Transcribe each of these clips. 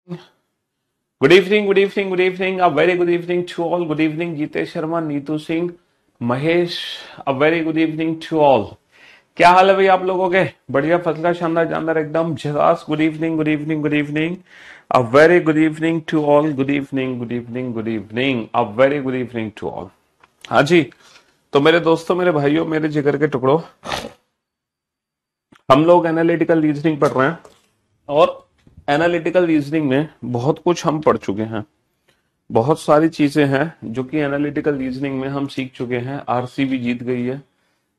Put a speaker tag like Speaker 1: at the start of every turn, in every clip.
Speaker 1: Good evening, good evening, good evening, a very good evening to all. Good evening Jitesh Sharma, Neetu Singh, Mahesh. A very good evening to all. क्या हाल है भाई आप लोगों के? बढ़िया, फसला, शानदार, जानदार, एकदम झकास. Good evening, good evening, good evening. A very good evening to all. Good evening, good evening, good evening. A very good evening to all. हाँ जी. तो मेरे दोस्तों, मेरे भाइयों, मेरे जिगर के टुकड़ों, हम लोग एनालिटिकल रीजनिंग पढ़ रहे हैं. और एनालिटिकल रीजनिंग में बहुत कुछ हम पढ़ चुके हैं. बहुत सारी चीजें हैं जो कि एनालिटिकल रीजनिंग में हम सीख चुके हैं. आरसीबी जीत गई है.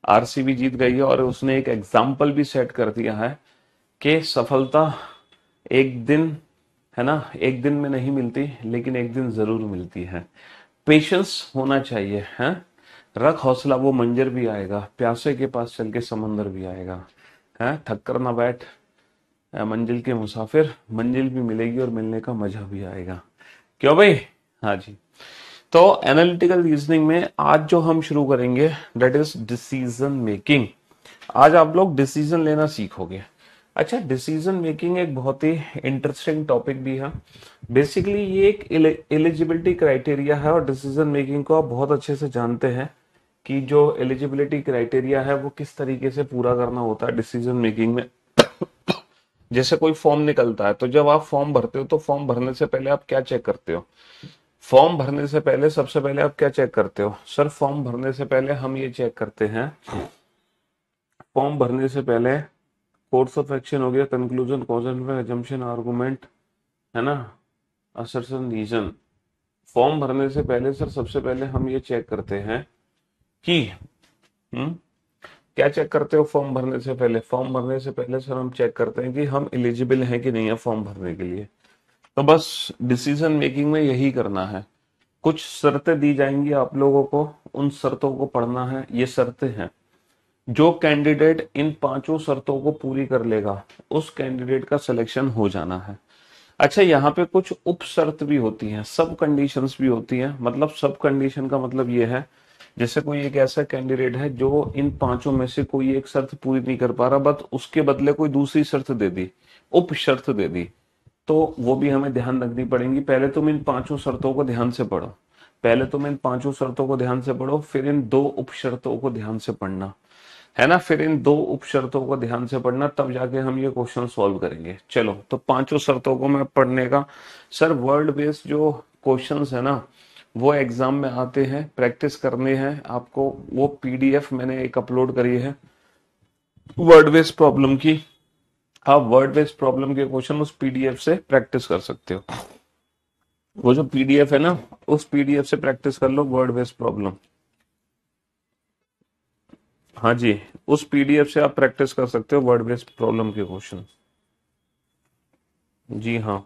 Speaker 1: आरसीबी जीत गई है और उसने एक एग्जाम्पल भी सेट कर दिया है कि सफलता एक दिन, है ना, एक दिन में नहीं मिलती, लेकिन एक दिन जरूर मिलती है. पेशेंस होना चाहिए, है. रख हौसला, वो मंजर भी आएगा. प्यासे के पास चल के समंदर भी आएगा. है, थक कर ना बैठ मंजिल के मुसाफिर, मंजिल भी मिलेगी और मिलने का मजा भी आएगा. क्यों भाई? हाँ जी. तो एनालिटिकल रीजनिंग में आज जो हम शुरू करेंगे, दैट इज डिसीजन मेकिंग. आज आप लोग डिसीजन लेना सीखोगे. अच्छा, डिसीजन मेकिंग एक बहुत ही इंटरेस्टिंग टॉपिक भी है. बेसिकली ये एक एलिजिबिलिटी क्राइटेरिया है और डिसीजन मेकिंग को आप बहुत अच्छे से जानते हैं कि जो एलिजिबिलिटी क्राइटेरिया है वो किस तरीके से पूरा करना होता है डिसीजन मेकिंग में. जैसे कोई फॉर्म निकलता है, तो जब आप फॉर्म भरते हो तो फॉर्म भरने से पहले आप क्या चेक करते हो? फॉर्म भरने से पहले सबसे पहले आप क्या चेक करते हो? सर, फॉर्म भरने से पहले हम ये चेक करते हैं. फॉर्म भरने से पहले कोर्स ऑफ एक्शन हो गया, conclusion, cause and effect, assumption, argument, है ना, असर्शन, रीजन. फॉर्म भरने से पहले सर सबसे पहले हम ये चेक करते हैं कि हम्म क्या चेक करते हो फॉर्म भरने से पहले? फॉर्म भरने से पहले सर हम चेक करते हैं कि हम एलिजिबल हैं कि नहीं है फॉर्म भरने के लिए. तो बस डिसीजन मेकिंग में यही करना है. कुछ शर्तें दी जाएंगी आप लोगों को, उन शर्तों को पढ़ना है. ये शर्तें हैं. जो कैंडिडेट इन पांचों शर्तों को पूरी कर लेगा, उस कैंडिडेट का सिलेक्शन हो जाना है. अच्छा, यहाँ पे कुछ उप शर्त भी होती हैं, सब कंडीशंस भी होती हैं. मतलब सब कंडीशन का मतलब ये है, जैसे कोई एक ऐसा कैंडिडेट है जो इन पांचों में से कोई एक शर्त पूरी नहीं कर पा रहा, बट उसके बदले कोई दूसरी शर्त दे दी, उप शर्त दे दी, तो वो भी हमें ध्यान रखनी पड़ेंगी. पहले तुम इन पांचों शर्तों को ध्यान से पढ़ो. पहले तुम इन पांचों शर्तों को ध्यान से पढ़ो, फिर इन दो उप शर्तों को ध्यान से पढ़ना, है ना. फिर इन दो उप शर्तों को ध्यान से पढ़ना, तब जाके हम ये क्वेश्चन सॉल्व करेंगे. चलो, तो पांचों शर्तों को मैं पढ़ने का. सर, वर्ल्ड बेस्ड जो क्वेश्चंस है ना, वो एग्जाम में आते हैं, प्रैक्टिस करने हैं आपको. वो पीडीएफ मैंने एक अपलोड करी है वर्ड बेस्ड प्रॉब्लम की. आप वर्ड बेस्ड प्रॉब्लम के क्वेश्चन उस पीडीएफ से प्रैक्टिस कर सकते हो. वो जो पीडीएफ है ना, उस पीडीएफ से प्रैक्टिस कर लो वर्ड बेस्ड प्रॉब्लम. हाँ जी, उस पीडीएफ से आप प्रैक्टिस कर सकते हो वर्ड बेस्ड प्रॉब्लम के क्वेश्चन. जी हाँ.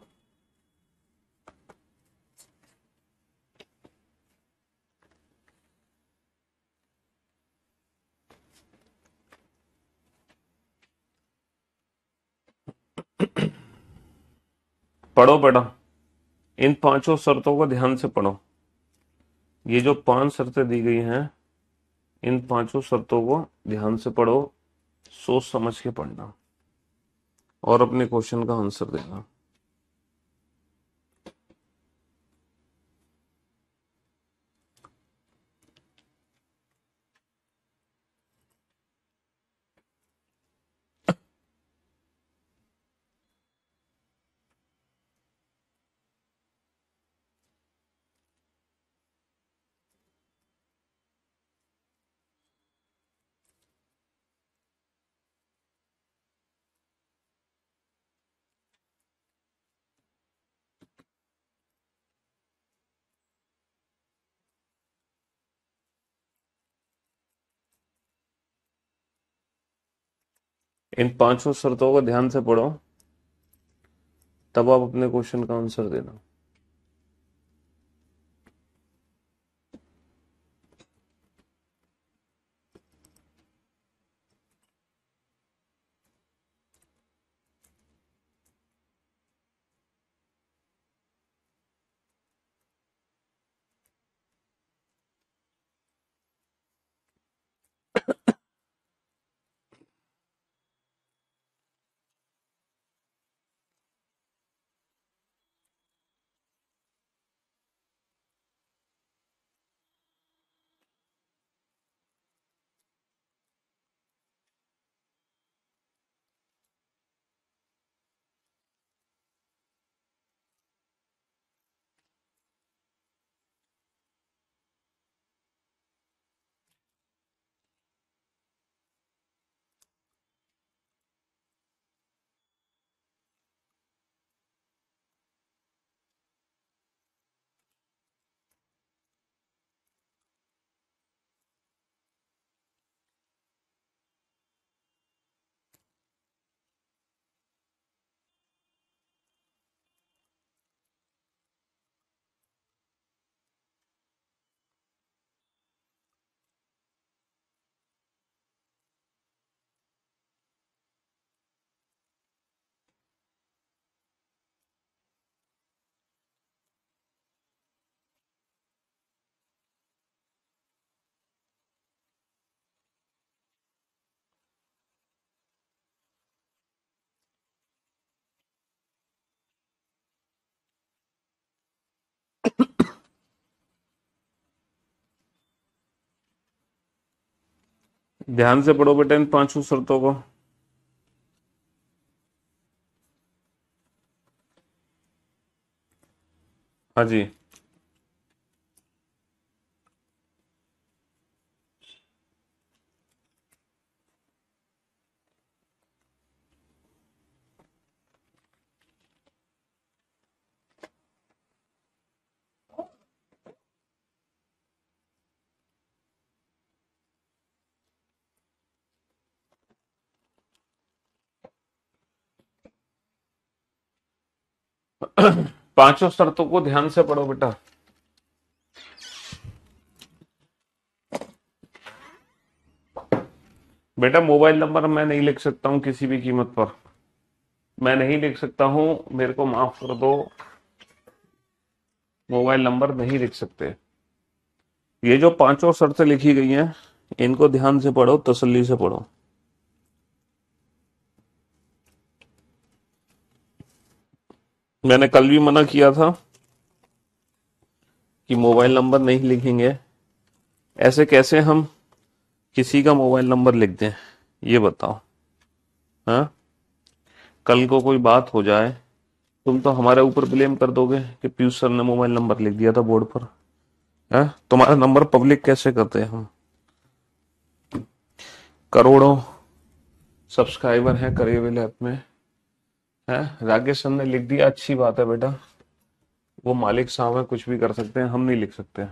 Speaker 1: पढ़ो बेटा, इन पांचों शर्तों को ध्यान से पढ़ो. ये जो पांच शर्तें दी गई हैं, इन पांचों शर्तों को ध्यान से पढ़ो, सोच समझ के पढ़ना और अपने क्वेश्चन का आंसर देना. इन पांचों शर्तों को ध्यान से पढ़ो, तब आप अपने क्वेश्चन का आंसर देना. ध्यान से पढ़ो बेटा इन पांचों शर्तों को। हाँ जी। पांचों शर्तों को ध्यान से पढ़ो बेटा। बेटा मोबाइल नंबर मैं नहीं लिख सकता हूं किसी भी कीमत पर, मैं नहीं लिख सकता हूं, मेरे को माफ कर दो, मोबाइल नंबर नहीं लिख सकते। ये जो पांचों शर्तें लिखी गई हैं इनको ध्यान से पढ़ो, तसल्ली से पढ़ो। मैंने कल भी मना किया था कि मोबाइल नंबर नहीं लिखेंगे। ऐसे कैसे हम किसी का मोबाइल नंबर लिख दें, ये बताओ। हाँ, कल को कोई बात हो जाए, तुम तो हमारे ऊपर ब्लेम कर दोगे कि पीयूष सर ने मोबाइल नंबर लिख दिया था बोर्ड पर। है, तुम्हारा नंबर पब्लिक कैसे करते हैं हम? करोड़ों सब्सक्राइबर हैं करियर ऐप में। है, राकेश सर ने लिख दिया, अच्छी बात है बेटा, वो मालिक साहब है, कुछ भी कर सकते हैं, हम नहीं लिख सकते।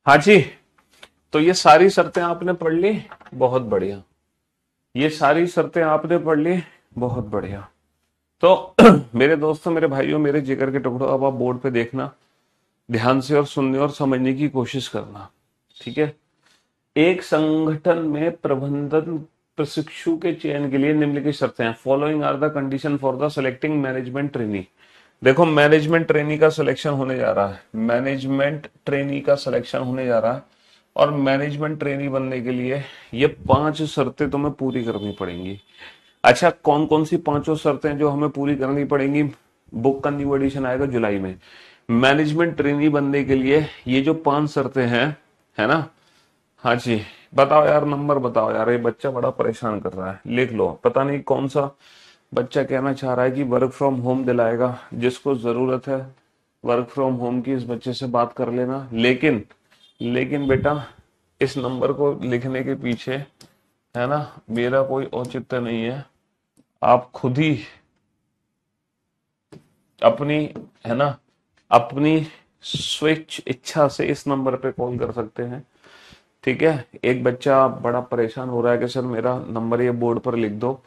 Speaker 1: हाँ जी, तो ये सारी शर्तें आपने पढ़ ली, बहुत बढ़िया। ये सारी शर्तें आपने पढ़ ली, बहुत बढ़िया। तो मेरे दोस्तों, मेरे भाइयों, मेरे जिगर के टुकड़ों, अब आप बोर्ड पे देखना ध्यान से और सुनने और समझने की कोशिश करना, ठीक है। एक संगठन में प्रबंधन प्रशिक्षु के चयन के लिए निम्नलिखित शर्तें हैं। Following are the condition for the selecting management trainee. देखो मैनेजमेंट ट्रेनी का सिलेक्शन होने जा रहा है, मैनेजमेंट ट्रेनी का सिलेक्शन होने जा रहा है, और मैनेजमेंट ट्रेनी बनने के लिए ये 5 शर्तें तुम्हें पूरी करनी पड़ेंगी। अच्छा, कौन कौन सी पांचों शर्तें जो हमें पूरी करनी पड़ेंगी? बुक का न्यू एडिशन आएगा जुलाई में। मैनेजमेंट ट्रेनी बनने के लिए ये जो 5 शर्तें हैं, है ना? हाँ जी, बताओ यार, नंबर बताओ यार, ये बच्चा बड़ा परेशान कर रहा है, लिख लो। पता नहीं कौन सा बच्चा कहना चाह रहा है कि वर्क फ्रॉम होम दिलाएगा, जिसको जरूरत है वर्क फ्रॉम होम की, इस बच्चे से बात कर लेना। लेकिन लेकिन बेटा, इस नंबर को लिखने के पीछे, है ना, मेरा कोई औचित्य नहीं है। आप खुद ही अपनी, है ना, अपनी स्वेच्छ इच्छा से इस नंबर पे कॉल कर सकते हैं, ठीक है। एक बच्चा बड़ा परेशान हो रहा है कि सर मेरा नंबर ये बोर्ड पर लिख दो,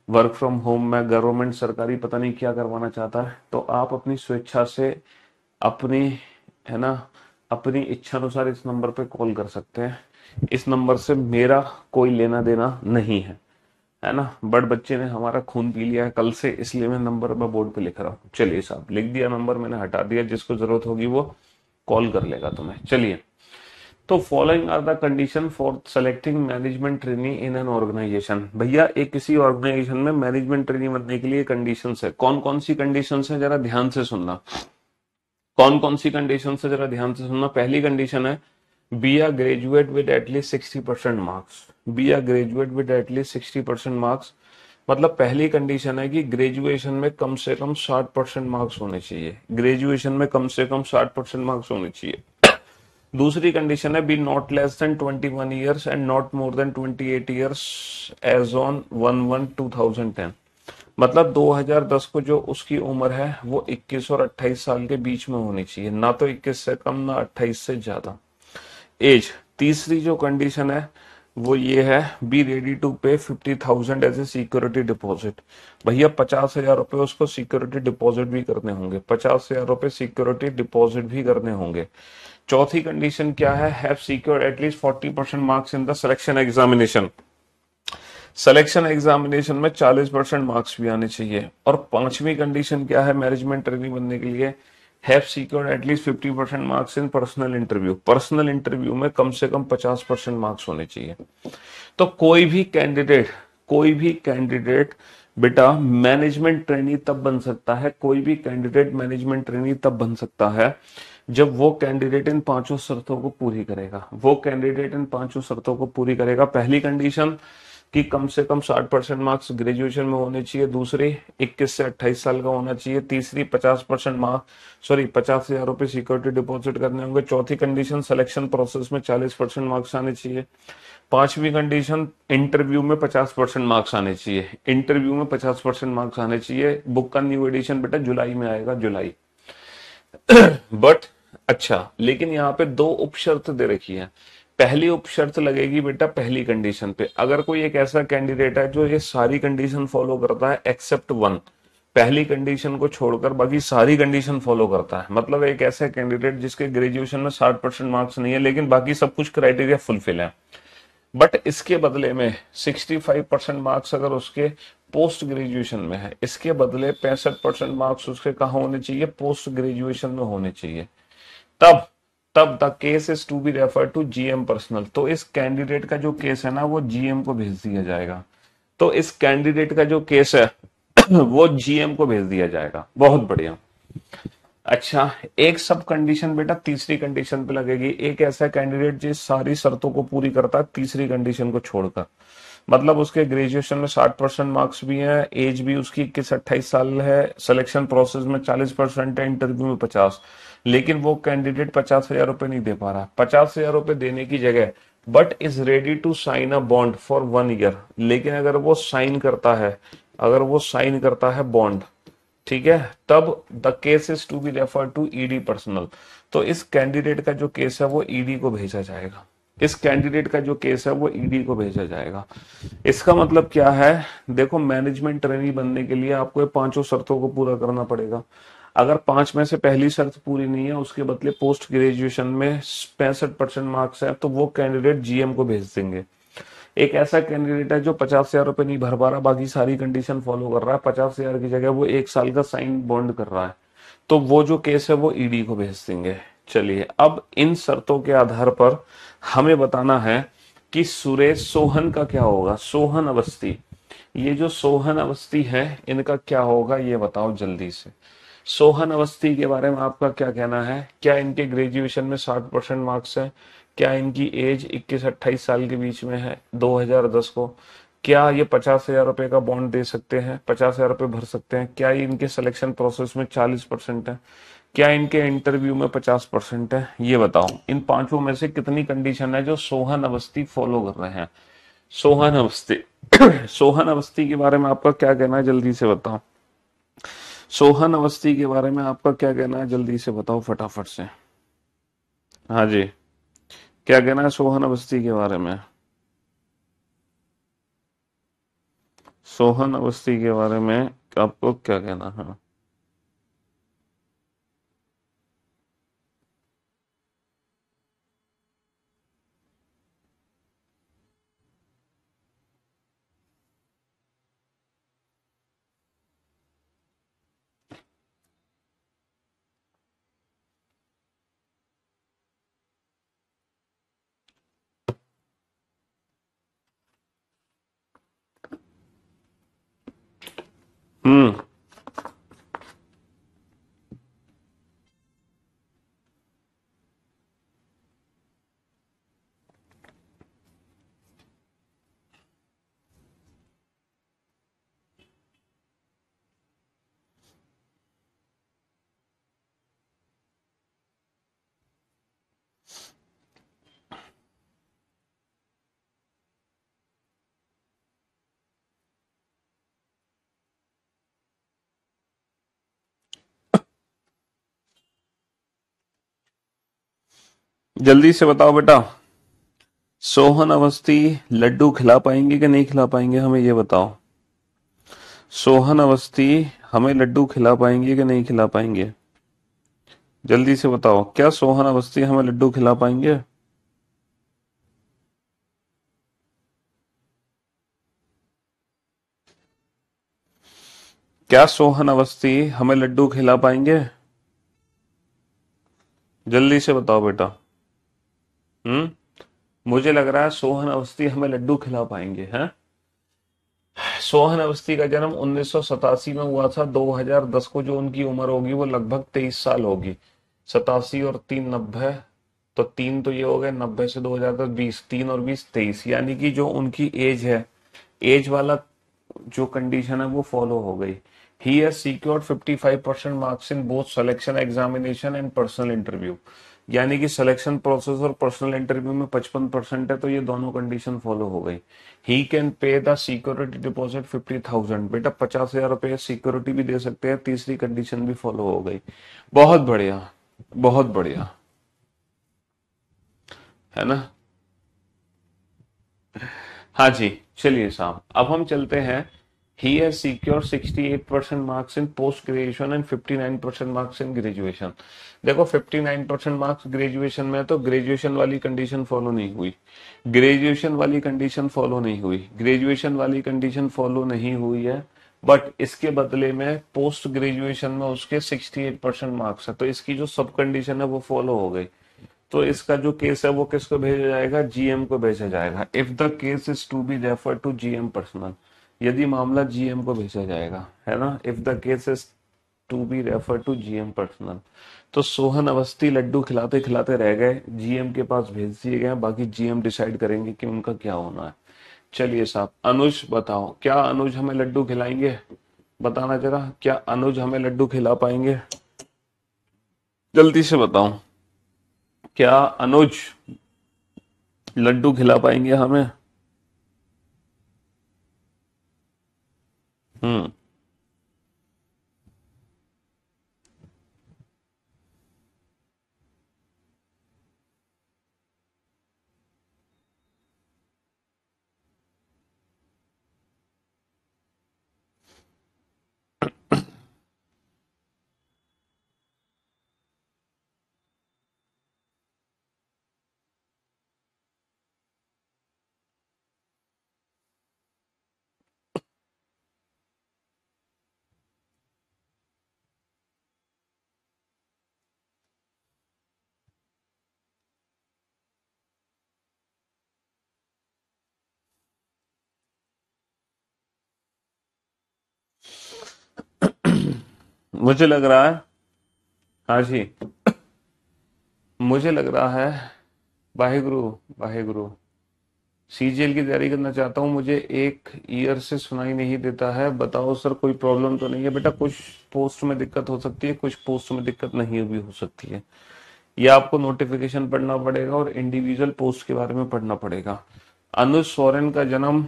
Speaker 1: वर्क फ्रॉम होम में गवर्नमेंट सरकारी पता नहीं क्या करवाना चाहता है। तो आप अपनी स्वेच्छा से, अपनी, है ना, अपनी इच्छा अनुसार इस नंबर पे कॉल कर सकते हैं। इस नंबर से मेरा कोई लेना देना नहीं है ना। बट बच्चे ने हमारा खून पी लिया है कल से, इसलिए मैं नंबर मैं बोर्ड पे लिख रहा हूँ। चलिए साहब, लिख दिया नंबर मैंने, हटा दिया, जिसको जरूरत होगी वो कॉल कर लेगा तुम्हें। चलिए, तो following are the condition for selecting management trainee in an organisation. भैया, एक किसी ऑर्गेनाइजेशन में मैनेजमेंट ट्रेनी बनने के लिए कंडीशंस है। कौन कौन सी कंडीशंस है, जरा ध्यान से सुनना। कौन कौन सी कंडीशंस है, जरा ध्यान से सुनना। पहली कंडीशन है be a graduate with at least 60% marks. Be a graduate with at least 60% marks, मतलब पहली कंडीशन है कि ग्रेजुएशन में कम से कम 60% मार्क्स होने चाहिए। ग्रेजुएशन में कम से कम 60% मार्क्स होने चाहिए। दूसरी कंडीशन है be not less than 21 years and not more than 28 years age on 1/1/2010। मतलब 2010 को जो उसकी उम्र है वो 21 और 28 साल के बीच में होनी चाहिए, ना तो 21 से कम ना 28 से ज्यादा एज। तीसरी जो कंडीशन है वो ये है, बी रेडी टू पे 50,000 एज ए सिक्योरिटी डिपॉजिट। भैया 50,000 रुपए उसको सिक्योरिटी डिपॉजिट भी करने होंगे, 50,000 रुपए सिक्योरिटी डिपॉजिट भी करने होंगे। चौथी कंडीशन क्या है, have secured at least 40% marks in the selection examination. Selection examination में 40% मार्क्स भी आने चाहिए। और पांचवी कंडीशन क्या है मैनेजमेंट ट्रेनी बनने के लिए, have secured at least 50% marks in personal interview. Personal interview में कम से कम 50% मार्क्स होने चाहिए। तो कोई भी कैंडिडेट बेटा मैनेजमेंट ट्रेनी तब बन सकता है, कोई भी कैंडिडेट मैनेजमेंट ट्रेनी तब बन सकता है जब वो कैंडिडेट इन पांचों शर्तों को पूरी करेगा। वो कैंडिडेट इन पांचों शर्तों को पूरी करेगा। पहली कंडीशन कि कम से कम 60% मार्क्स ग्रेजुएशन में होने चाहिए। दूसरी 21 से 28 साल का होना चाहिए। तीसरी 50% मार्क्स 50,000 रुपए सिक्योरिटी डिपॉजिट करने होंगे। चौथी कंडीशन सिलेक्शन प्रोसेस में 40% मार्क्स आने चाहिए। पांचवी कंडीशन इंटरव्यू में 50% मार्क्स आने चाहिए। इंटरव्यू में 50% मार्क्स आने चाहिए। बुक का न्यू एडिशन बेटा जुलाई में आएगा, जुलाई। बट अच्छा, लेकिन यहाँ पे दो उपशर्त दे रखी है। पहली उपशर्त लगेगी बेटा पहली कंडीशन पे, अगर कोई एक ऐसा कैंडिडेट है जो ये सारी कंडीशन फॉलो करता है एक्सेप्ट वन, पहली कंडीशन को छोड़कर बाकी सारी कंडीशन फॉलो करता है, मतलब एक ऐसा कैंडिडेट जिसके ग्रेजुएशन में 60% मार्क्स नहीं है लेकिन बाकी सब कुछ क्राइटेरिया फुलफिल है, बट इसके बदले में 65% मार्क्स अगर उसके पोस्ट ग्रेजुएशन में है, इसके बदले 65% मार्क्स उसके कहा होने चाहिए, पोस्ट ग्रेजुएशन में होने चाहिए, तब तब the case is to be refer to GM personal. तो इस कैंडिडेट का जो केस है ना वो जीएम को भेज दिया जाएगा। तो इस कैंडिडेट का जो केस है वो जीएम को भेज दिया जाएगा। बहुत बढ़िया। अच्छा, एक सब कंडीशन बेटा तीसरी कंडीशन पे लगेगी। एक ऐसा कैंडिडेट जिस सारी शर्तों को पूरी करता है तीसरी कंडीशन को छोड़कर, मतलब उसके ग्रेजुएशन में 60% मार्क्स भी हैं, एज भी उसकी 21-28 साल है, सिलेक्शन प्रोसेस में 40% है, इंटरव्यू में 50, लेकिन वो कैंडिडेट 50,000 रुपए नहीं दे पा रहा। 50,000 रुपए देने की जगह but is ready to sign a bond for 1 year. लेकिन अगर वो साइन करता है बॉन्ड, ठीक है, तब the case is to be refer to ED personal. तो इस कैंडिडेट का जो केस है वो ईडी को भेजा जाएगा। इस कैंडिडेट का जो केस है वो ईडी को भेजा जाएगा। इसका मतलब क्या है, देखो मैनेजमेंट ट्रेनी बनने के लिए आपको ये पांचों शर्तों को पूरा करना पड़ेगा। अगर पांच में से पहली शर्त पूरी नहीं है, उसके बदले पोस्ट ग्रेजुएशन में 65% मार्क्स है, तो वो कैंडिडेट जीएम को भेज देंगे। एक ऐसा कैंडिडेट है जो 50,000 रुपए नहीं भर पा रहा, बाकी सारी कंडीशन फॉलो कर रहा है, 50,000 की जगह वो 1 साल का साइन बॉन्ड कर रहा है, तो वो जो केस है वो ईडी को भेज देंगे। चलिए, अब इन शर्तों के आधार पर हमें बताना है कि सुरेश सोहन का क्या होगा। सोहन अवस्थी, ये जो सोहन अवस्थी है इनका क्या होगा ये बताओ जल्दी से। सोहन अवस्थी के बारे में आपका क्या कहना है? क्या इनके ग्रेजुएशन में 60% मार्क्स है? क्या इनकी एज 21-28 साल के बीच में है 2010 को? क्या ये 50,000 रुपए का बॉन्ड दे सकते हैं, 50,000 रुपए भर सकते हैं? क्या ये इनके सिलेक्शन प्रोसेस में 40% है? क्या इनके इंटरव्यू में 50% है? ये बताओ, इन पांचों में से कितनी कंडीशन है जो सोहन अवस्थी फॉलो कर रहे हैं? सोहन अवस्थी सोहन अवस्थी के बारे में आपका क्या कहना है जल्दी से बताओ। सोहन अवस्थी के बारे में आपका क्या कहना है जल्दी से बताओ फटाफट से। हाँ जी, क्या कहना है सोहन अवस्थी के बारे में? सोहन अवस्थी के बारे में आपको क्या कहना है? हम्म। जल्दी से बताओ बेटा, सोहन अवस्थी लड्डू खिला पाएंगे कि नहीं खिला पाएंगे, हमें ये बताओ। सोहन अवस्थी हमें लड्डू खिला पाएंगे कि नहीं खिला पाएंगे? जल्दी से बताओ, क्या सोहन अवस्थी हमें लड्डू खिला पाएंगे? क्या सोहन अवस्थी हमें लड्डू खिला पाएंगे? जल्दी से बताओ बेटा। हम्म। मुझे लग रहा है सोहन अवस्थी हमें लड्डू खिला पाएंगे, हैं? सोहन अवस्थी का जन्म 1987 में हुआ था। 2010 को जो उनकी उम्र होगी वो लगभग 23 साल होगी। 87 और 3 90, तो 3 तो ये हो गए, 90 से 2010 20, 3 और 20 23, यानी कि जो उनकी एज है, एज वाला जो कंडीशन है वो फॉलो हो गई। He has secured 55% marks in both selection examination and personal interview, यानी कि सिलेक्शन प्रोसेस और पर्सनल इंटरव्यू में 55% है, तो ये दोनों कंडीशन फॉलो हो गई। He can pay the security deposit 50,000, बेटा 50,000 रुपए सिक्योरिटी भी दे सकते हैं, तीसरी कंडीशन भी फॉलो हो गई। बहुत बढ़िया, बहुत बढ़िया, है ना? हाँ जी। चलिए साहब, अब हम चलते हैं। He has secure 68% marks in post graduation and 59% marks in graduation. देखो 59% मार्क्स ग्रेजुएशन में, तो ग्रेजुएशन वाली कंडीशन फॉलो नहीं हुई, ग्रेजुएशन वाली कंडीशन फॉलो नहीं हुई, ग्रेजुएशन वाली कंडीशन फॉलो नहीं हुई है। बट इसके बदले में पोस्ट ग्रेजुएशन में उसके 68% मार्क्स है, तो इसकी जो सब कंडीशन है वो फॉलो हो गई। तो इसका जो केस है वो किसको भेजा जाएगा? जीएम को भेजा जाएगा। If the case is to be refer to GM personal, यदि मामला जीएम को भेजा जाएगा, है ना? If the case is to be refer to GM personal, तो सोहन अवस्थी लड्डू खिलाते खिलाते रह गए, जीएम के पास भेज दिए गए, बाकी जीएम डिसाइड करेंगे कि उनका क्या होना है। चलिए साहब, अनुज बताओ, क्या अनुज हमें लड्डू खिलाएंगे? बताना जरा, क्या अनुज हमें लड्डू खिला पाएंगे? जल्दी से बताओ, क्या अनुज लड्डू खिला पाएंगे हमें? हम्म। मुझे लग रहा है, हाँ जी, मुझे लग रहा है, वाहेगुरु, वाहेगुरु, सीजीएल की तैयारी करना चाहता हूँ, मुझे एक ईयर से सुनाई नहीं देता है, बताओ सर कोई प्रॉब्लम तो नहीं है? बेटा कुछ पोस्ट में दिक्कत हो सकती है, कुछ पोस्ट में दिक्कत नहीं भी हो सकती है। ये आपको नोटिफिकेशन पढ़ना पड़ेगा और इंडिविजुअल पोस्ट के बारे में पढ़ना पड़ेगा। अनुज सोरेन का जन्म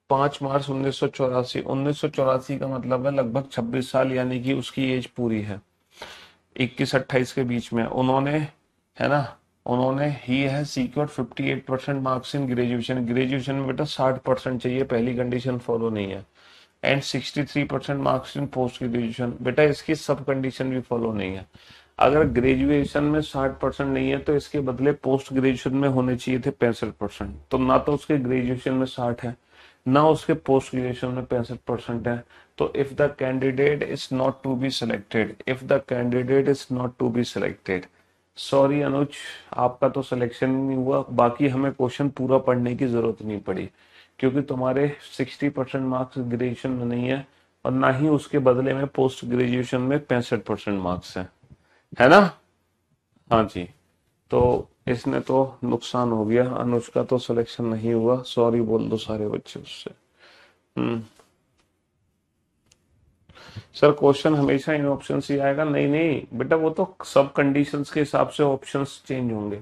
Speaker 1: 5 मार्च 1984, 1984 का मतलब है लगभग 26 साल, यानी कि उसकी एज पूरी है 21-28 के बीच में। उन्होंने, है ना, उन्होंने ही है secured 58% marks in graduation, graduation में बेटा 60% चाहिए, पहली कंडीशन फॉलो नहीं है। And 63% marks in post graduation, बेटा इसकी सब कंडीशन भी फॉलो नहीं है। अगर ग्रेजुएशन में 60% नहीं है तो इसके बदले पोस्ट ग्रेजुएशन में होने चाहिए थे 65%, तो ना तो उसके ग्रेजुएशन में 60 है, ना उसके पोस्ट ग्रेजुएशन में 65% है। तो if the candidate is not to be selected, if the candidate is not to be selected, sorry Anuj, आपका तो सिलेक्शन नहीं हुआ। बाकी हमें क्वेश्चन पूरा पढ़ने की जरूरत नहीं पड़ी, क्योंकि तुम्हारे 60% मार्क्स ग्रेजुएशन में नहीं है, और ना ही उसके बदले में पोस्ट ग्रेजुएशन में 65% मार्क्स है ना? हाँ जी। तो इसने तो नुकसान हो गया, अनुज का तो सिलेक्शन नहीं हुआ, सॉरी बोल दो सारे बच्चे उससे। हम्म। सर क्वेश्चन हमेशा इन ऑप्शन ही आएगा? नहीं नहीं बेटा, वो तो सब कंडीशंस के हिसाब से ऑप्शंस चेंज होंगे।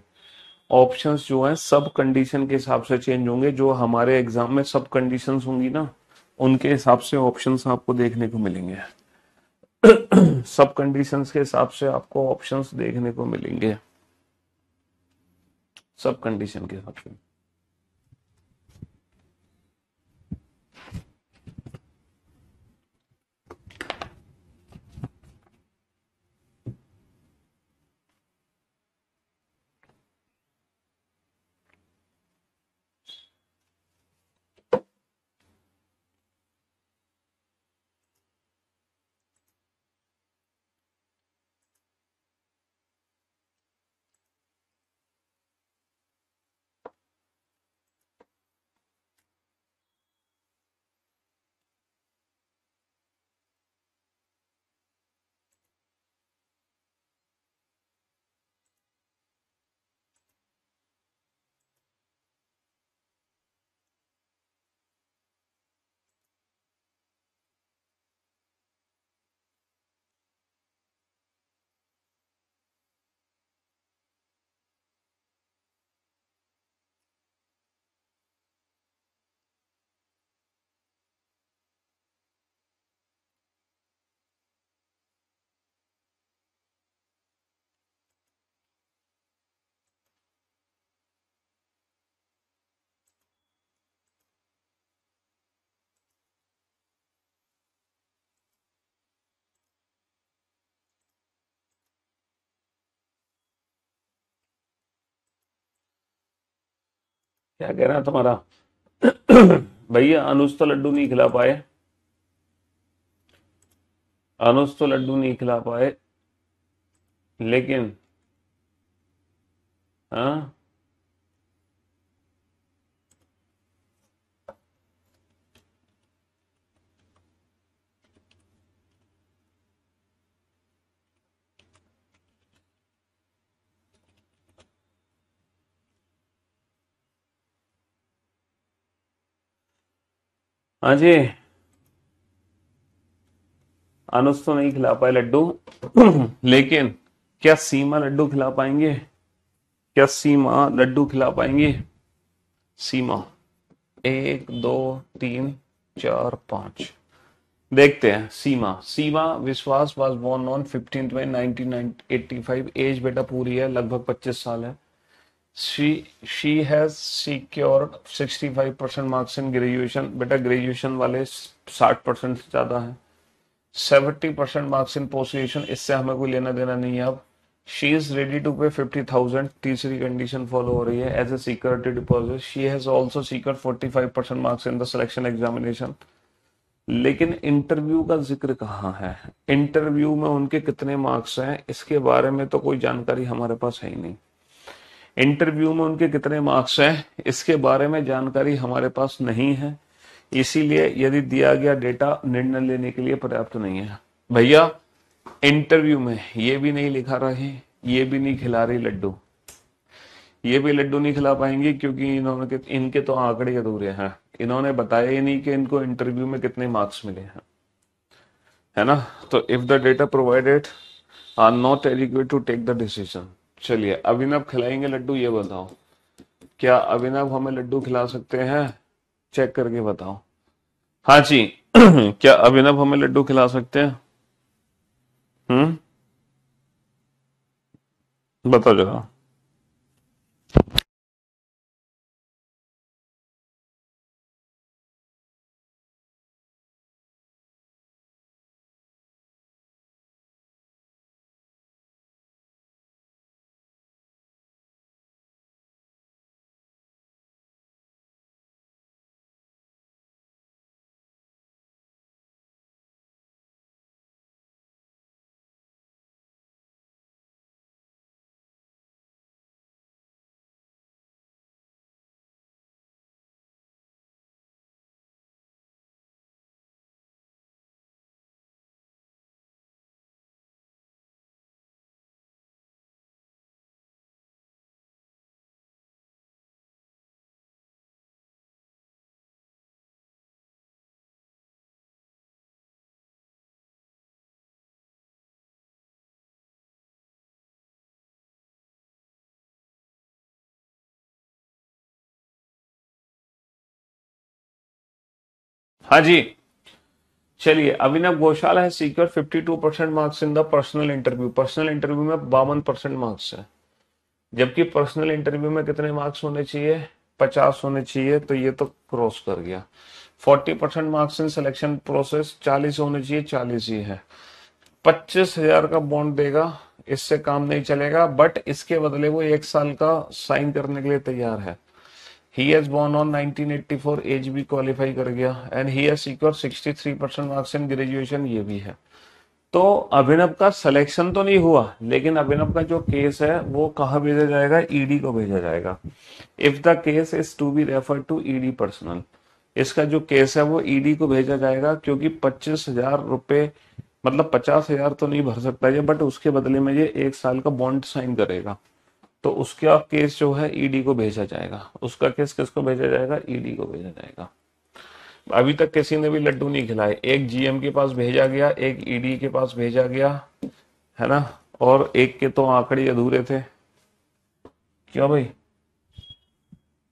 Speaker 1: ऑप्शंस जो हैं सब कंडीशन के हिसाब से चेंज होंगे, जो हमारे एग्जाम में सब कंडीशंस होंगी ना, उनके हिसाब से ऑप्शंस आपको देखने को मिलेंगे। सब कंडीशंस के हिसाब से आपको ऑप्शंस देखने को मिलेंगे, सब कंडीशन के हिसाब से। क्या कह रहा है तुम्हारा? भैया अनुज तो लड्डू नहीं खिला पाए, अनुज तो लड्डू नहीं खिला पाए, लेकिन हाँ, हाँ जी, अनुज तो नहीं खिला पाए लड्डू, लेकिन क्या सीमा लड्डू खिला पाएंगे? क्या सीमा लड्डू खिला पाएंगे? सीमा, एक दो तीन चार पांच, देखते हैं। सीमा, सीमा विश्वास वाज बोर्न ऑन 15 में 1985, एज बेटा पूरी है, लगभग 25 साल है। She has secured 65% marks in graduation, बेटा ग्रेजुएशन वाले 60% से ज्यादा है। 70% मार्क्स इन पोस्ट ग्रेजुएशन, इससे हमें कोई लेना देना नहीं है अब। शी इज रेडी टू पे 50,000, तीसरी कंडीशन फॉलो हो रही है, as a security deposit. She has also secured 45% marks in the selection examination. लेकिन इंटरव्यू का जिक्र कहाँ है? इंटरव्यू में उनके कितने मार्क्स हैं इसके बारे में तो कोई जानकारी हमारे पास है ही नहीं। इंटरव्यू में उनके कितने मार्क्स हैं इसके बारे में जानकारी हमारे पास नहीं है, इसीलिए यदि दिया गया डेटा निर्णय लेने के लिए पर्याप्त नहीं है। भैया इंटरव्यू में ये भी नहीं लिखा रहे, ये भी नहीं खिला रही लड्डू, ये भी लड्डू नहीं खिला पाएंगे क्योंकि इन्होंने, इनके तो आंकड़े अधूरे हैं। इन्होंने बताया ही नहीं कि इनको इंटरव्यू में कितने मार्क्स मिले हैं, है ना। तो if the data provided are not adequate to take the decision. चलिए, अभिनव खिलाएंगे लड्डू, ये बताओ, क्या अभिनव हमें लड्डू खिला सकते हैं? चेक करके बताओ। हाँ जी, क्या अभिनव हमें लड्डू खिला सकते हैं? बताओ जरा। हाँ जी, चलिए, अभिनव घोषाल है सीक्योर 52% marks in the personal interview. Personal interview में 52% मार्क्स है, जबकि पर्सनल इंटरव्यू में कितने मार्क्स होने चाहिए? 50 होने चाहिए, तो ये तो क्रॉस कर गया। 40% मार्क्स इन सिलेक्शन प्रोसेस, 40 होने चाहिए, 40 ही है। 25,000 का बॉन्ड देगा, इससे काम नहीं चलेगा, बट इसके बदले वो 1 साल का साइन करने के लिए तैयार है। He has born on 1984, as भी क्वालिफाई कर गया, and he has secured 63% marks in graduation, ये भी है। तो अभिनव का सिलेक्शन तो नहीं हुआ, लेकिन अभिनव का जो केस है वो कहाँ भेजा जाएगा? ईडी को भेजा जाएगा। If the case is to be refer to ED personal, इसका जो केस है वो ईडी को भेजा जाएगा, क्योंकि 25,000 रुपए, मतलब 50,000 तो नहीं भर सकता ये, बट उसके बदले में ये 1 साल का बॉन्ड साइन करेगा, तो उसका केस जो है ईडी को भेजा जाएगा। उसका केस किसको भेजा जाएगा? ईडी को भेजा जाएगा। अभी तक किसी ने भी लड्डू नहीं खिलाए, एक जीएम के पास भेजा गया, एक ईडी के पास भेजा गया, है ना, और एक के तो आंकड़े अधूरे थे। क्यों भाई?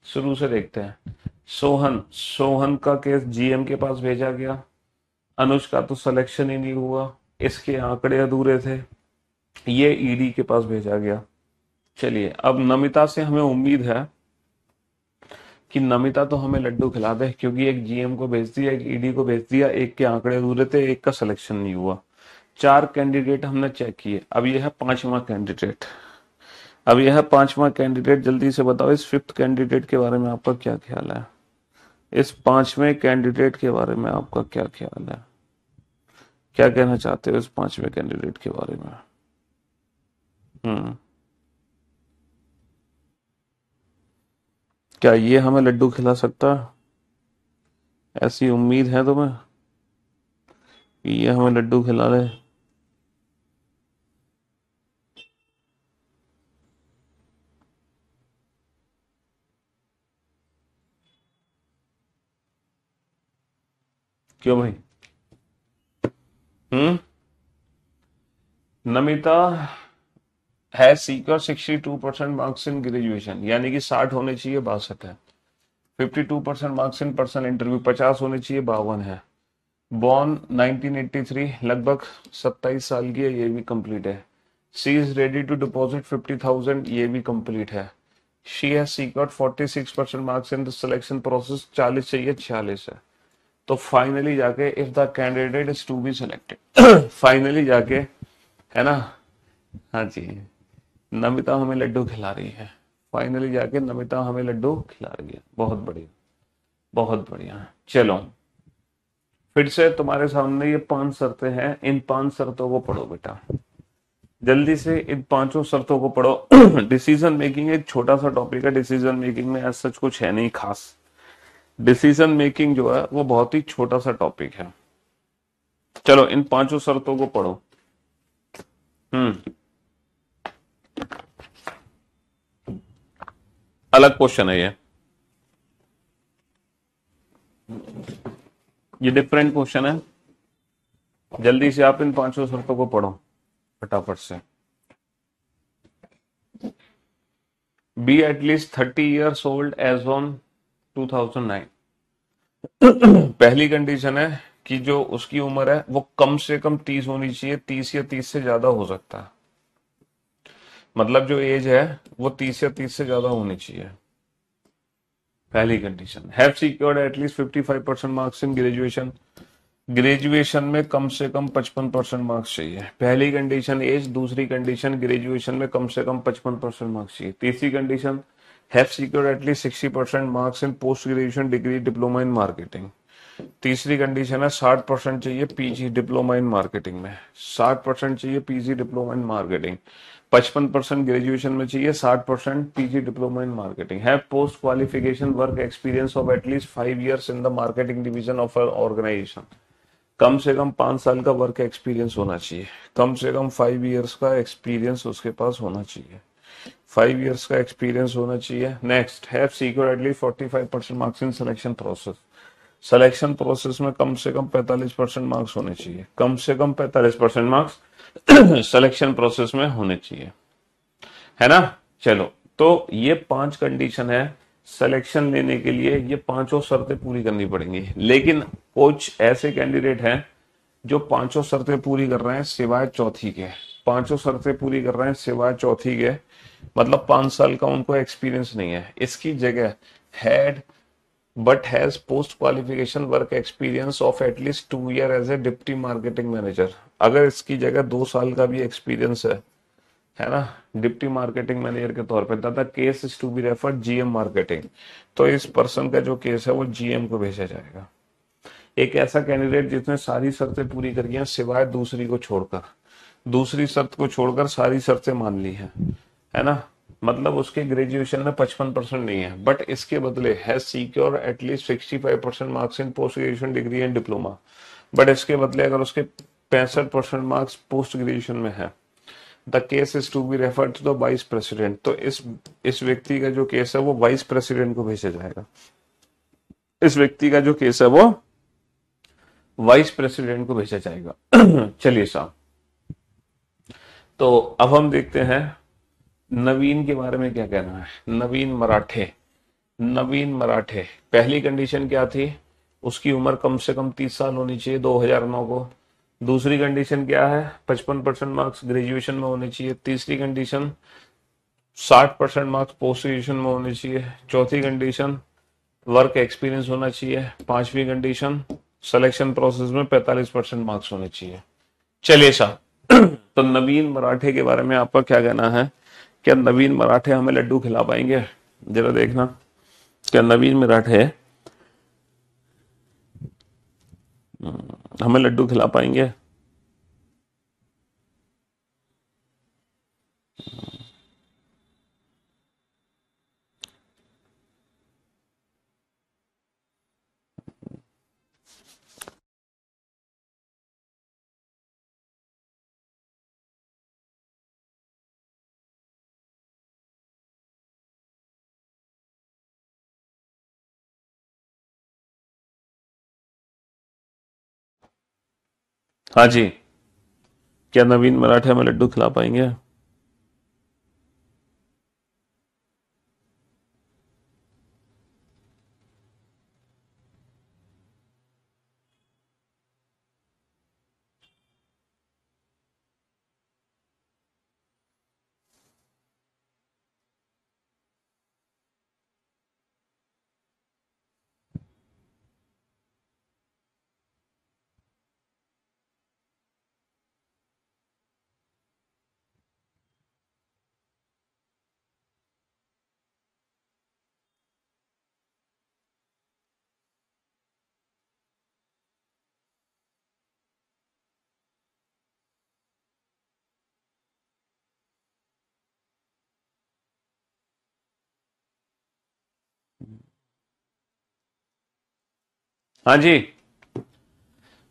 Speaker 1: शुरू से देखते हैं। सोहन, सोहन का केस जीएम के पास भेजा गया। अनुज का तो सिलेक्शन ही नहीं हुआ, इसके आंकड़े अधूरे थे, ये ईडी के पास भेजा गया। चलिए, अब नमिता से हमें उम्मीद है कि नमिता तो हमें लड्डू खिला दे, क्योंकि एक जीएम को भेज दिया, एक ईडी को भेज दिया, एक के आंकड़े अधूरे थे, एक का सिलेक्शन नहीं हुआ। 4 कैंडिडेट हमने चेक किए, अब ये है 5वां कैंडिडेट। अब यह 5वां कैंडिडेट, जल्दी से बताओ इस 5th कैंडिडेट के बारे में आपका क्या ख्याल है? इस 5वें कैंडिडेट के बारे में आपका क्या ख्याल है? क्या कहना चाहते हो इस 5वें कैंडिडेट के बारे में? हम्म क्या ये हमें लड्डू खिला सकता है? ऐसी उम्मीद है तुम्हें कि ये हमें लड्डू खिला दे? क्यों भाई? हम्म नमिता है सीकर 62% मार्क्स इन ग्रेजुएशन, यानी कि 60 होने चाहिए, 62 है। 52% मार्क्स इन पर्सनल इंटरव्यू, 50 होने चाहिए, 52 है। बॉर्न 1983, लगभग 27 साल की है, ये भी कंप्लीट है। She is ready to deposit 50,000, ये भी कंप्लीट है। She has secured 46% marks in the selection process, 40 चाहिए, 46 है। तो फाइनली जाके if the candidate is to be selected, finally जाके, है ना? हाँ जी, नमिता हमें लड्डू खिला रही है। फाइनली जाके नमिता हमें लड्डू खिला रही है। बहुत बढ़िया, बहुत बढ़िया। चलो फिर से तुम्हारे सामने ये 5 शर्तें हैं, इन 5 शर्तों को पढ़ो बेटा, जल्दी से इन 5 शर्तों को पढ़ो। डिसीजन मेकिंग एक छोटा सा टॉपिक है, डिसीजन मेकिंग में ऐसा सच कुछ है नहीं खास। डिसीजन मेकिंग जो है वो बहुत ही छोटा सा टॉपिक है। चलो इन 5 शर्तों को पढ़ो। हम्म अलग क्वेश्चन है ये डिफरेंट क्वेश्चन है। जल्दी से आप इन 5 शर्तों को पढ़ो फटाफट से। Be at least 30 years old age on 2009। पहली कंडीशन है कि जो उसकी उम्र है वो कम से कम 30 होनी चाहिए, 30 या 30 से ज्यादा हो सकता है, मतलब जो एज है वो 30 या 30 से ज्यादा होनी चाहिए। पहली condition. Have secured at least 55% marks in graduation, graduation में कम से कम 55% मार्क्स चाहिए। पहली कंडीशन एज, दूसरी कंडीशन ग्रेजुएशन में कम से कम 55% मार्क्स चाहिए। तीसरी condition have secured at least 60% marks in post graduation degree diploma in marketing. तीसरी कंडीशन है 60% चाहिए पीजी डिप्लोमा इन मार्केटिंग में, 60% चाहिए PG diploma in marketing. 55% graduation में चाहिए, 60% पीजी डिप्लोमा इन मार्केटिंग। है post qualification work experience of at least 5 years in the marketing division of organisation, कम से कम 5 साल का वर्क एक्सपीरियंस होना चाहिए, कम से कम 5 years का एक्सपीरियंस उसके पास होना चाहिए, 5 years का एक्सपीरियंस होना चाहिए। Next, have secured at least 45% marks in selection process, selection process में कम से कम 45% मार्क्स होने चाहिए, कम से कम 45% मार्क्स सिलेक्शन प्रोसेस में होने चाहिए, है ना? चलो, तो ये 5 कंडीशन है सिलेक्शन लेने के लिए, ये 5 शर्तें पूरी करनी पड़ेंगी। लेकिन कुछ ऐसे कैंडिडेट हैं जो 5 शर्तें पूरी कर रहे हैं सिवाय चौथी के, 5 शर्तें पूरी कर रहे हैं सिवाय चौथी के, मतलब 5 साल का उनको एक्सपीरियंस नहीं है। इसकी जगह had but has post qualification work experience of at least 2 year as a deputy marketing manager. अगर इसकी जगह 2 साल का भी एक्सपीरियंस है ना, डिप्टी मार्केटिंग मैनेजर के तौर पे, the case is to be referred GM marketing, तो इस पर्सन का जो केस है वो जीएम को भेजा जाएगा। एक ऐसा कैंडिडेट जिसने सारी शर्तें पूरी करी हैं सिवाय दूसरी को छोड़कर, दूसरी शर्त को छोड़कर सारी शर्तें मान ली है ना, मतलब उसके ग्रेजुएशन में 55% नहीं है, बट इसके बदले has secure at least 65% marks in post graduation degree and diploma, but इसके बदले अगर उसके 65% मार्क्स पोस्ट ग्रेजुएशन में है, the case is to be referred to the vice president, तो इस व्यक्ति का जो केस है वो वाइस प्रेसिडेंट को भेजा जाएगा। इस व्यक्ति का जो केस है वो वाइस प्रेसिडेंट को भेजा जाएगा। चलिए साहब, तो अब हम देखते हैं नवीन के बारे में क्या कहना है। नवीन मराठे, नवीन मराठे, पहली कंडीशन क्या थी? उसकी उम्र कम से कम 30 साल होनी चाहिए 2009 को। दूसरी कंडीशन क्या है? 55% मार्क्स ग्रेजुएशन में होने चाहिए। तीसरी कंडीशन 60% मार्क्स पोस्ट ग्रेजुएशन में होने चाहिए। चौथी कंडीशन वर्क एक्सपीरियंस होना चाहिए। पांचवी कंडीशन सिलेक्शन प्रोसेस में 45% मार्क्स होने चाहिए। चलिए साहब, तो नवीन मराठे के बारे में आपका क्या कहना है क्या नवीन मराठे हमें लड्डू खिला पाएंगे? जरा देखना, क्या नवीन मराठे हमें लड्डू खिला पाएंगे? हाँ जी, क्या नवीन मराठे हमें लड्डू खिला पाएंगे? हाँ जी।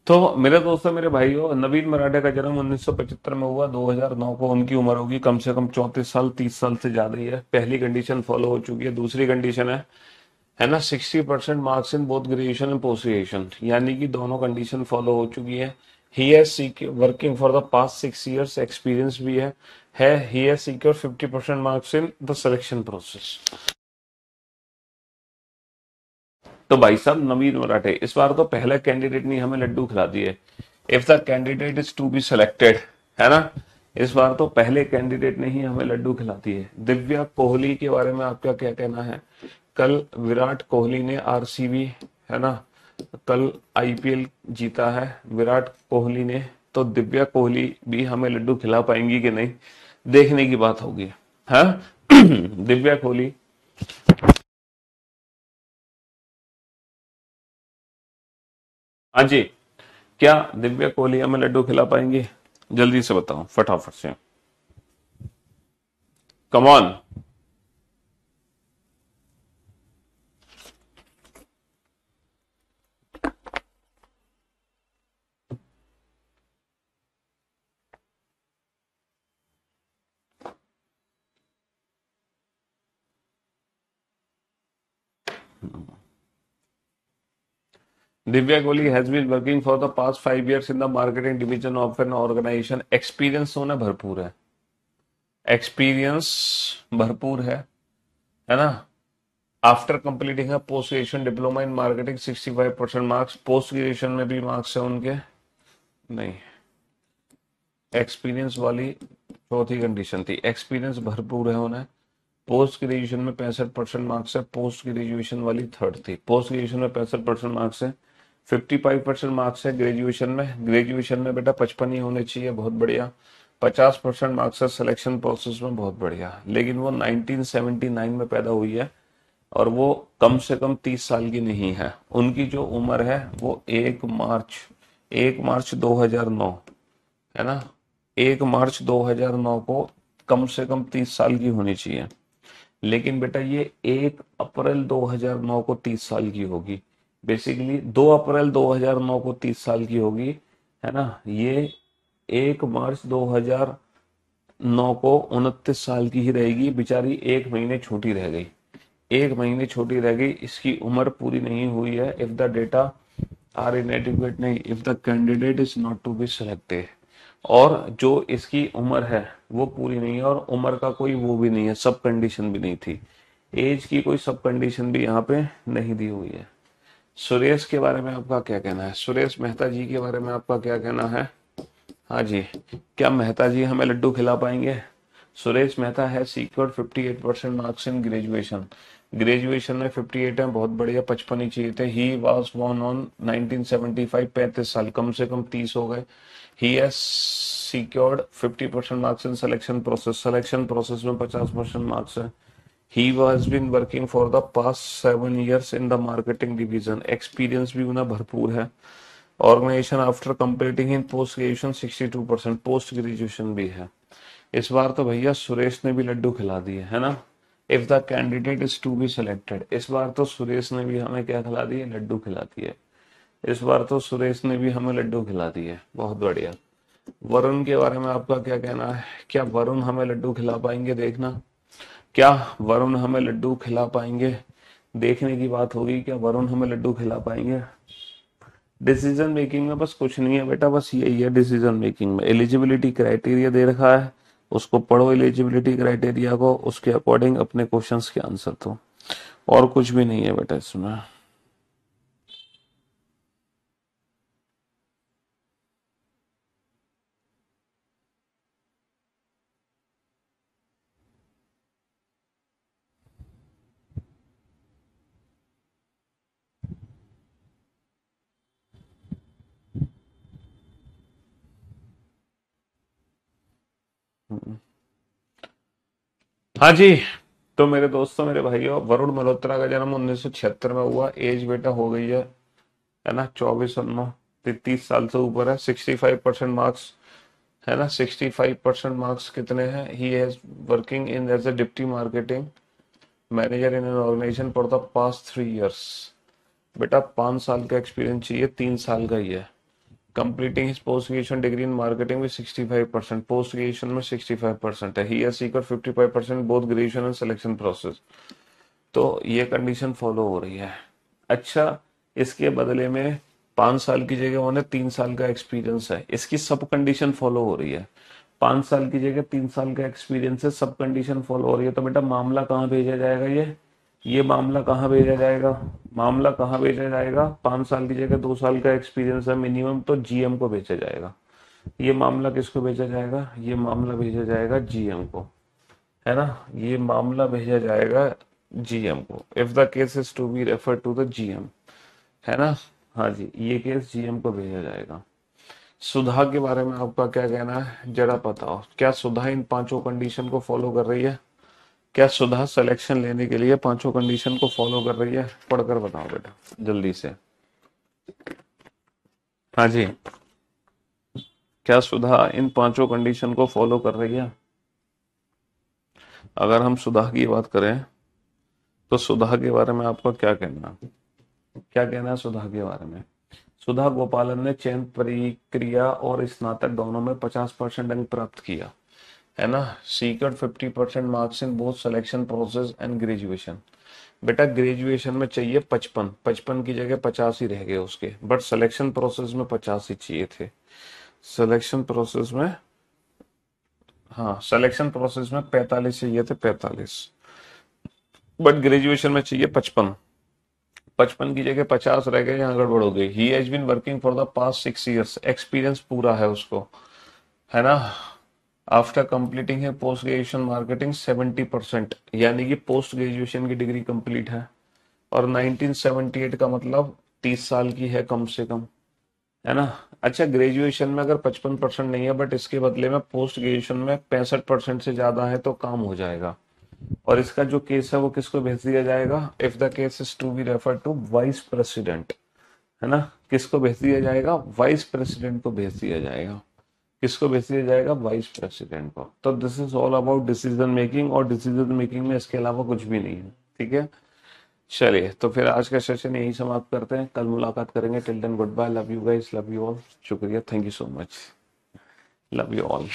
Speaker 1: तो मेरे दोस्तों, मेरे भाइयों, नवीन मराठे का जन्म 1975 में हुआ। 2009 को उनकी उम्र होगी कम से कम 34 साल, 30 साल से ज्यादा ही है। पहली कंडीशन फॉलो हो चुकी है। दूसरी कंडीशन है ना, 60% marks in both graduation and post graduation, यानी कि दोनों कंडीशन फॉलो हो चुकी है। ही has working for the past 6 years, experience भी है। He has secure 50% marks in the selection process. तो भाई साहब, नवीन मराठे इस बार तो पहला कैंडिडेट नहीं हमें लड्डू खिला दिए। If the candidate is to be selected, है ना, इस बार तो पहले कैंडिडेट ने ही हमें लड्डू खिला दिए। दिव्या कोहली के बारे में आपका क्या कहना है? कल विराट कोहली ने आरसीबी, है ना, कल आईपीएल जीता है विराट कोहली ने। तो दिव्या कोहली भी हमें लड्डू खिला पाएंगी कि नहीं, देखने की बात होगी। हाँ दिव्या कोहली। हाँ जी, क्या दिव्या कोहली हमें लड्डू खिला पाएंगे? जल्दी से बताओ, फटाफट से। Come on. Divya Kohli has been working for the past 5 years in the marketing division of an organisation. Experience होना भरपूर है, एक्सपीरियंस भरपूर है ना। After completing her post graduation diploma in marketing, 65% marks. Post graduation में भी मार्क्स है उनके? नहीं, एक्सपीरियंस वाली चौथी कंडीशन थी। एक्सपीरियंस भरपूर है उन्हें। पोस्ट ग्रेजुएशन में 65% मार्क्स है, पोस्ट ग्रेजुएशन वाली थर्ड थी। पोस्ट ग्रेजुएशन में 65% मार्क्स है, 55% मार्क्स है ग्रेजुएशन में। ग्रेजुएशन में बेटा 55 ही होने चाहिए, बहुत बढ़िया। 50% मार्क्स है सिलेक्शन प्रोसेस में, बहुत बढ़िया। लेकिन वो 1979 में पैदा हुई है और वो कम से कम 30 साल की नहीं है। उनकी जो उम्र है वो 1 मार्च 2009, है ना, 1 मार्च 2009 को कम से कम 30 साल की होनी चाहिए। लेकिन बेटा ये 1 अप्रैल 2009 को 30 साल की होगी। बेसिकली 2 अप्रैल 2009 को 30 साल की होगी, है ना। ये 1 मार्च 2009 को 29 साल की ही रहेगी। बेचारी 1 महीने छोटी रह गई, 1 महीने छोटी रह गई। इसकी उम्र पूरी नहीं हुई है। If the data are inadequate, नहीं, if the candidate is not to be selected. और जो इसकी उम्र है वो पूरी नहीं है, और उम्र का कोई वो भी नहीं है, सब कंडीशन भी नहीं थी। एज की कोई सब कंडीशन भी यहाँ पे नहीं दी हुई है। सुरेश के बारे में आपका क्या कहना है? सुरेश मेहता जी के बारे में आपका क्या कहना है? हाँ जी, क्या मेहता जी हमें लड्डू खिला पाएंगे? सुरेश मेहता है सीक्योर्ड 58% मार्क्स इन ग्रेजुएशन। ग्रेजुएशन में 58 है, बहुत बढ़िया। 55 ही चाहिए थे। ही वाज बोर्न ऑन 1975, 35 साल, कम से कम 30 हो गए। He has secured 50% marks in selection process में 50% मार्क्स है। He was been working for the past 7 years in the marketing division, experience भी उन्हें भरपूर है। Organisation after completing in post graduation 62%, post graduation भी है। इस बार तो भैया सुरेश ने भी लड्डू खिला दिए है ना। If the candidate is to be selected, इस बार तो सुरेश ने भी हमें क्या खिला दिए, लड्डू खिला दिए। इस बार तो सुरेश ने भी हमें लड्डू खिला दिए, बहुत बढ़िया। वरुण के बारे में आपका क्या कहना है, क्या वरुण हमें लड्डू खिला पाएंगे, देखना क्या वरुण हमें लड्डू खिला पाएंगे, देखने की बात होगी, क्या वरुण हमें लड्डू खिला पाएंगे। डिसीजन मेकिंग में बस कुछ नहीं है बेटा, बस यही है डिसीजन मेकिंग में। एलिजिबिलिटी क्राइटेरिया दे रखा है, उसको पढ़ो एलिजिबिलिटी क्राइटेरिया को, उसके अकॉर्डिंग अपने क्वेश्चंस के आंसर दो, और कुछ भी नहीं है बेटा इसमें। हाँ जी, तो मेरे दोस्तों मेरे भाइयों, वरुण मल्होत्रा का जन्म 1976 में हुआ। एज बेटा हो गई है ना 24 और 9 30 साल से ऊपर है। 65% मार्क्स है ना, 65% मार्क्स कितने हैं। He has working in as a deputy marketing manager in an organisation for the past 3 years। बेटा 5 साल का एक्सपीरियंस चाहिए, 3 साल का ही है। Completing his post graduation degree in marketing में 65%, पोस्ट ग्रेजुएशन में 65% है। He has secret 55% both graduation and selection process. तो ये कंडीशन फॉलो हो रही है। अच्छा, इसके बदले में 5 साल की जगह उन्हें 3 साल का एक्सपीरियंस है, इसकी सब कंडीशन फॉलो हो रही है। 5 साल की जगह 3 साल का एक्सपीरियंस है, सब कंडीशन फॉलो हो रही है। तो बेटा मामला कहाँ भेजा जाएगा, ये मामला कहाँ भेजा जाएगा, मामला कहाँ भेजा जाएगा। 5 साल की जगह 2 साल का एक्सपीरियंस है मिनिमम, तो जीएम को भेजा जाएगा। ये मामला किसको भेजा जाएगा, ये मामला भेजा जाएगा जीएम को, है ना। ये मामला भेजा जाएगा जीएम को। If the case is to be refer to the GM, है ना। हाँ जी, ये केस जीएम को भेजा जाएगा। सुधा के बारे में आपका क्या कहना है, जरा बताओ, क्या सुधा इन 5 कंडीशन को फॉलो कर रही है, क्या सुधा सिलेक्शन लेने के लिए 5 कंडीशन को फॉलो कर रही है, पढ़कर बताओ बेटा जल्दी से। हाँ जी, क्या सुधा इन 5 कंडीशन को फॉलो कर रही है। अगर हम सुधा की बात करें तो सुधा के बारे में आपका क्या कहना है, क्या कहना है सुधा के बारे में। सुधा गोपालन ने चयन प्रक्रिया और स्नातक दोनों में 50% अंक प्राप्त किया, है ना। Secret 50% marks in both selection process and graduation. बेटा ग्रेजुएशन में चाहिए 55 की जगह 50 ही रह गए उसके, बट सिलेक्शन प्रोसेस में 50 ही चाहिए थे। सिलेक्शन प्रोसेस में, हाँ सिलेक्शन प्रोसेस में 45 चाहिए थे, 45, बट ग्रेजुएशन में चाहिए 55। 55 की जगह 50 रह गए, यहाँ गड़बड़ हो गई। He has been working for the past 6 years, experience पूरा है उसको, है ना। After completing her post graduation marketing 70%, यानी कि पोस्ट ग्रेजुएशन की डिग्री कंप्लीट है। और 1978 का मतलब 30 साल की है कम से कम, है ना। अच्छा, ग्रेजुएशन में अगर 55% नहीं है, बट इसके बदले में पोस्ट ग्रेजुएशन में 65% से ज्यादा है, तो काम हो जाएगा। और इसका जो केस है वो किसको भेज दिया जाएगा, if the case is to be refer to vice president, है ना। किसको भेज दिया जाएगा, वाइस प्रेसिडेंट को भेज दिया जाएगा। किसको भेज दिया जाएगा, वाइस प्रेसिडेंट को। तो this is all about decision making, और डिसीजन मेकिंग में इसके अलावा कुछ भी नहीं है, ठीक है। चलिए, तो फिर आज का सेशन यही समाप्त करते हैं, कल मुलाकात करेंगे। Till then goodbye, love you guys, love you all, शुक्रिया, thank you so much, love you all.